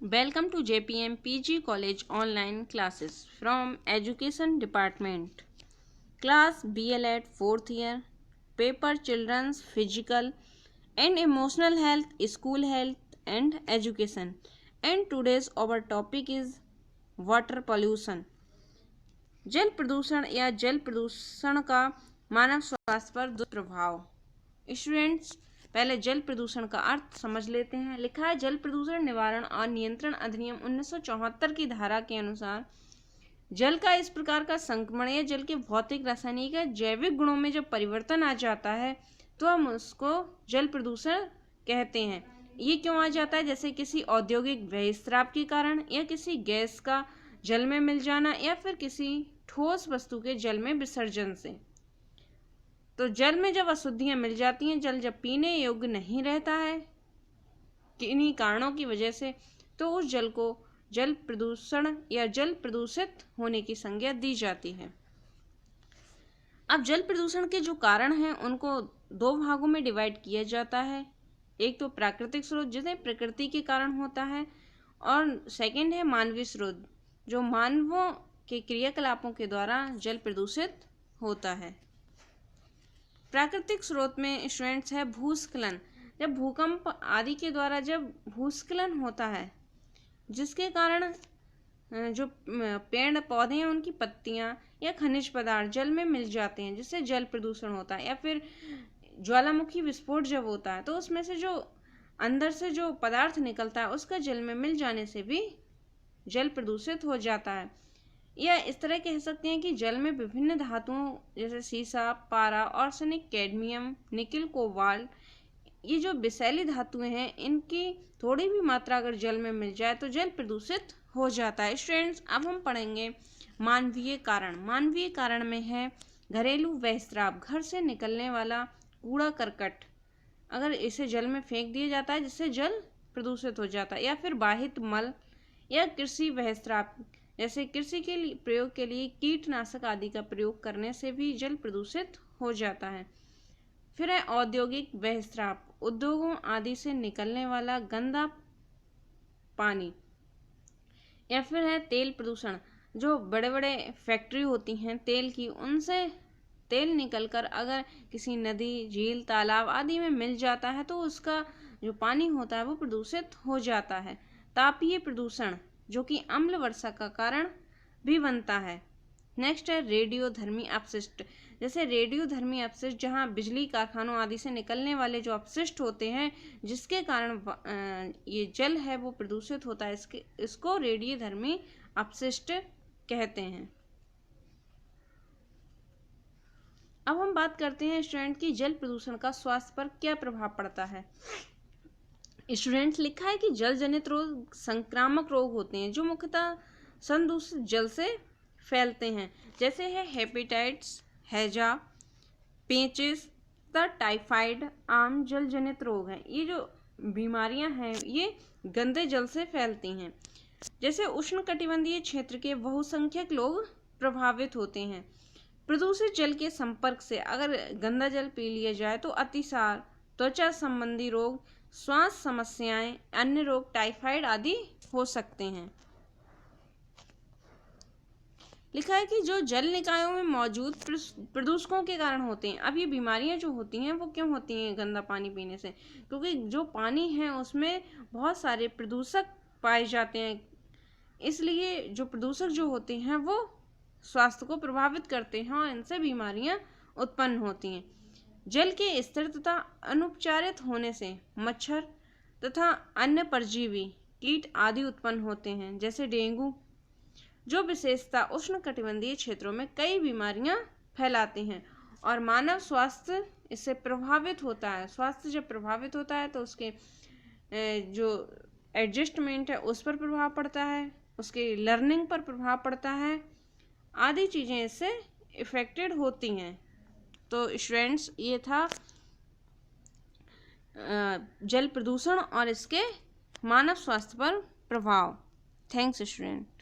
Welcome to JPM PG College online classes from Education Department. Class BLED 4th year. Paper Children's Physical and Emotional Health, School Health and Education. And today's our topic is water pollution. जल प्रदूषण या जल प्रदूषण का मानव स्वास्थ्य पर दुष्प्रभाव। Students, पहले जल प्रदूषण का अर्थ समझ लेते हैं। लिखा है, जल प्रदूषण निवारण और नियंत्रण अधिनियम 1974 की धारा के अनुसार जल का इस प्रकार का संक्रमण या जल के भौतिक, रासायनिक या जैविक गुणों में जब परिवर्तन आ जाता है तो हम उसको जल प्रदूषण कहते हैं। ये क्यों आ जाता है? जैसे किसी औद्योगिक बहिस्राव के कारण या किसी गैस का जल में मिल जाना या फिर किसी ठोस वस्तु के जल में विसर्जन से। तो जल में जब अशुद्धियां मिल जाती हैं, जल जब पीने योग्य नहीं रहता है किन्हीं कारणों की वजह से, तो उस जल को जल प्रदूषण या जल प्रदूषित होने की संज्ञा दी जाती है। अब जल प्रदूषण के जो कारण हैं उनको दो भागों में डिवाइड किया जाता है। एक तो प्राकृतिक स्रोत जिन्हें प्रकृति के कारण होता है, और सेकंड है मानवीय स्रोत जो मानवों के क्रियाकलापों के द्वारा जल प्रदूषित होता है। प्राकृतिक स्रोत में स्टूडेंट्स है भूस्खलन। जब भूकंप आदि के द्वारा जब भूस्खलन होता है जिसके कारण जो पेड़ पौधे हैं उनकी पत्तियां या खनिज पदार्थ जल में मिल जाते हैं, जिससे जल प्रदूषण होता है। या फिर ज्वालामुखी विस्फोट जब होता है तो उसमें से जो अंदर से जो पदार्थ निकलता है उसका जल में मिल जाने से भी जल प्रदूषित हो जाता है। या इस तरह कह सकते हैं कि जल में विभिन्न धातुओं जैसे सीसा, पारा, आर्सेनिक, कैडमियम, निकिल, कोबाल्ट, ये जो विषैली धातुएं हैं इनकी थोड़ी भी मात्रा अगर जल में मिल जाए तो जल प्रदूषित हो जाता है। स्टूडेंट्स, अब हम पढ़ेंगे मानवीय कारण। मानवीय कारण में है घरेलू बहिस्राव, घर से निकलने वाला कूड़ा करकट अगर इसे जल में फेंक दिया जाता है जिससे जल प्रदूषित हो जाता है। या फिर बाहित मल या कृषि बहिस्राव, जैसे कृषि के लिए प्रयोग के लिए कीटनाशक आदि का प्रयोग करने से भी जल प्रदूषित हो जाता है। फिर है औद्योगिक बहिस्राव, उद्योगों आदि से निकलने वाला गंदा पानी। या फिर है तेल प्रदूषण, जो बड़े बड़े फैक्ट्री होती हैं तेल की, उनसे तेल निकलकर अगर किसी नदी, झील, तालाब आदि में मिल जाता है तो उसका जो पानी होता है वो प्रदूषित हो जाता है। तापीय प्रदूषण, जो कि अम्ल वर्षा का कारण भी बनता है। नेक्स्ट है रेडियोधर्मी अपशिष्ट। जैसे रेडियोधर्मी अपशिष्ट जहां बिजली कारखानों आदि से निकलने वाले जो अपशिष्ट होते हैं जिसके कारण ये जल है वो प्रदूषित होता है, इसको रेडियोधर्मी अपशिष्ट कहते हैं। अब हम बात करते हैं स्टूडेंट की जल प्रदूषण का स्वास्थ्य पर क्या प्रभाव पड़ता है। स्टूडेंट्स, लिखा है कि जल जनित रोग संक्रामक रोग होते हैं जो मुख्यतः संदूषित जल से फैलते हैं, जैसे है हेपेटाइटिस, हैजा, पेचिस तथा टाइफाइड आम जल जनित रोग हैं। ये जो बीमारियां हैं ये गंदे जल से फैलती हैं। जैसे उष्णकटिबंधीय क्षेत्र के बहुसंख्यक लोग प्रभावित होते हैं। प्रदूषित जल के संपर्क से अगर गंदा जल पी लिया जाए तो अतिसार, त्वचा संबंधी रोग, श्वास समस्याएं, अन्य रोग, टाइफाइड आदि हो सकते हैं। लिखा है कि जो जल निकायों में मौजूद प्रदूषकों के कारण होते हैं। अब ये बीमारियां जो होती हैं वो क्यों होती हैं गंदा पानी पीने से? क्योंकि जो पानी है उसमें बहुत सारे प्रदूषक पाए जाते हैं, इसलिए जो प्रदूषक जो होते हैं वो स्वास्थ्य को प्रभावित करते हैं और इनसे बीमारियां उत्पन्न होती हैं। जल के स्थिर तथा अनुपचारित होने से मच्छर तथा अन्य परजीवी कीट आदि उत्पन्न होते हैं, जैसे डेंगू, जो विशेषता उष्णकटिबंधीय क्षेत्रों में कई बीमारियां फैलाते हैं और मानव स्वास्थ्य इससे प्रभावित होता है। स्वास्थ्य जब प्रभावित होता है तो उसके जो एडजस्टमेंट है उस पर प्रभाव पड़ता है, उसके लर्निंग पर प्रभाव पड़ता है, आदि चीज़ें इससे इफेक्टेड होती हैं। तो स्टूडेंट्स, ये था जल प्रदूषण और इसके मानव स्वास्थ्य पर प्रभाव। Thanks student.